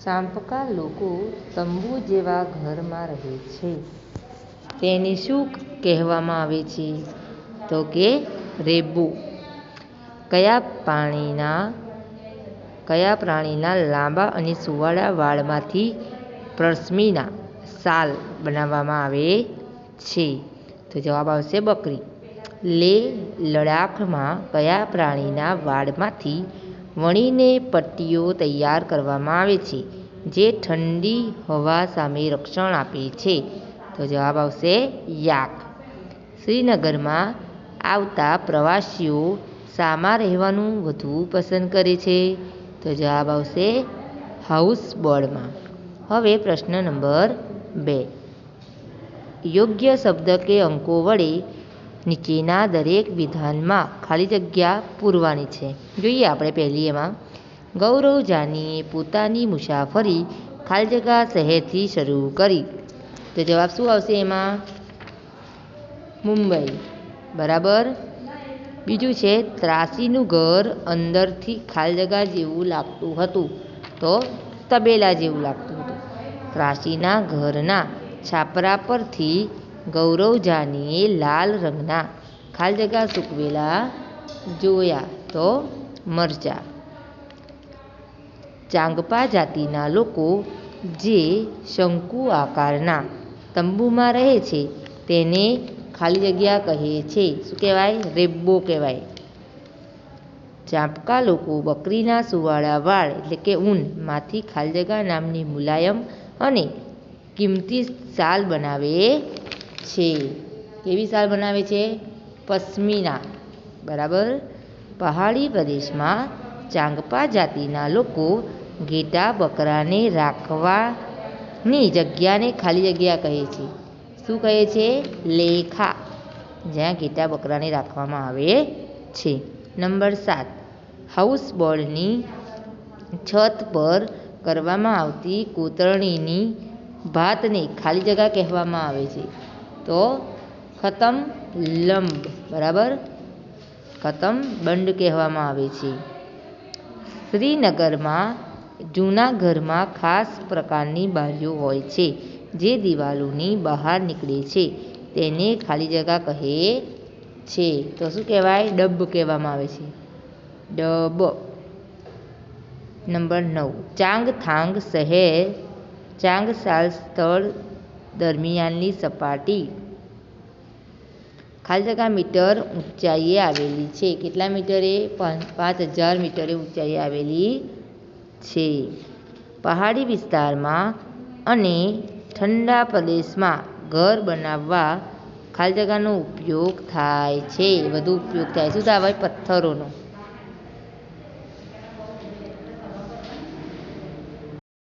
ચાંપકા લોકો તંબુ જેવા ઘરમાં રહે છે. તેને શું કહેવામાં આવે છે? તો કે રેબો. કયા પ્રાણીના લાંબા અને સુંવાળા વાળમાંથી પશ્મિના શાલ બનાવવામાં આવે છે? તો જવાબ આવશે બકરી. લદ્દાખમાં કયા પ્રાણીના વાળમાંથી વણીને પટ્ટીઓ તૈયાર કરવામાં આવે છે, જે ઠંડી હવા સામે રક્ષણ આપે છે? તો જવાબ આવશે યાક. શ્રીનગરમાં આવતા પ્રવાસીઓ શામાં રહેવાનું વધુ પસંદ કરે છે? તો જવાબ આવશે હાઉસબોટમાં. હવે પ્રશ્ન નંબર 2. યોગ્ય શબ્દ કે અંકો વડે નીચેના દરેક વિધાનમાં ખાલી જગ્યા પૂરવાની છે. જોઈએ આપણે પહેલી એમાં ગૌરવ જાનીએ પોતાની મુસાફરી ખાલી જગ્યા શહેરથી શરૂ કરી. તો જવાબ શું આવશે એમાં? મુંબઈ. બરાબર. બીજું છે ત્રાસીનું ઘર અંદરથી ખાલી જગ્યા જેવું લાગતું હતું. તો તબેલા જેવું લાગતું હતું. ત્રાસીના ઘરના છાપરા પરથી ગૌરવ જાનીએ લાલ રંગના ખાલી જગ્યા સૂકવેલા જોયા. તો મરચાં. ચાંગપા જાતિના લોકો જે શંકુ આકારના તંબુમાં રહે છે તેને ખાલી જગ્યા કહે છે. શું કહેવાય? રેબ્બો કહેવાય. ચાંપકા લોકો બકરીના સુંવાળા વાળ એટલે કે ઊન માંથી ખાલી જગ્યા નામની મુલાયમ અને કિંમતી શાલ બનાવે છે. કેવી શાલ બનાવે છે? પશ્મિના. બરાબર. પહાડી પ્રદેશમાં ચાંગપા જાતિના લોકો ઘેટાં બકરાને રાખવાની જગ્યાને ખાલી જગ્યા કહે છે. શું કહે છે? લેખા. જ્યાં ઘેટાં બકરાને રાખવામાં આવે છે. નંબર 7. હાઉસબોટની છત પર કરવામાં આવતી કોતરણીની ભાતને ખાલી જગ્યા કહેવામાં આવે છે. તો ખતમલંબ. બરાબર. ખતમબંધ કહેવામાં આવે છે. શ્રીનગરમાં જૂના ઘરમાં ખાસ પ્રકારની બારીઓ હોય છે જે દિવાલોની બહાર નીકળે છે. તેને ખાલી જગ્યા કહે છે. તો શું કહેવાય? ડબ કહેવામાં આવે છે. ડબ. નંબર 9. ચાંગથાંગ શહેર ચાંગશાલ સ્થળ દરમિયાનની સપાટી ખાલી જગ્યા મીટર ઊંચાઈએ આવેલી છે. કેટલા મીટરે? 5000 મીટરે ઊંચાઈએ આવેલી છે. પહાડી વિસ્તારમાં અને ઠંડા પ્રદેશમાં ઘર બનાવવા ખાલી જગ્યાનો ઉપયોગ થાય છે. વધુ ઉપયોગ થાય. શું થાય? પથ્થરોનો.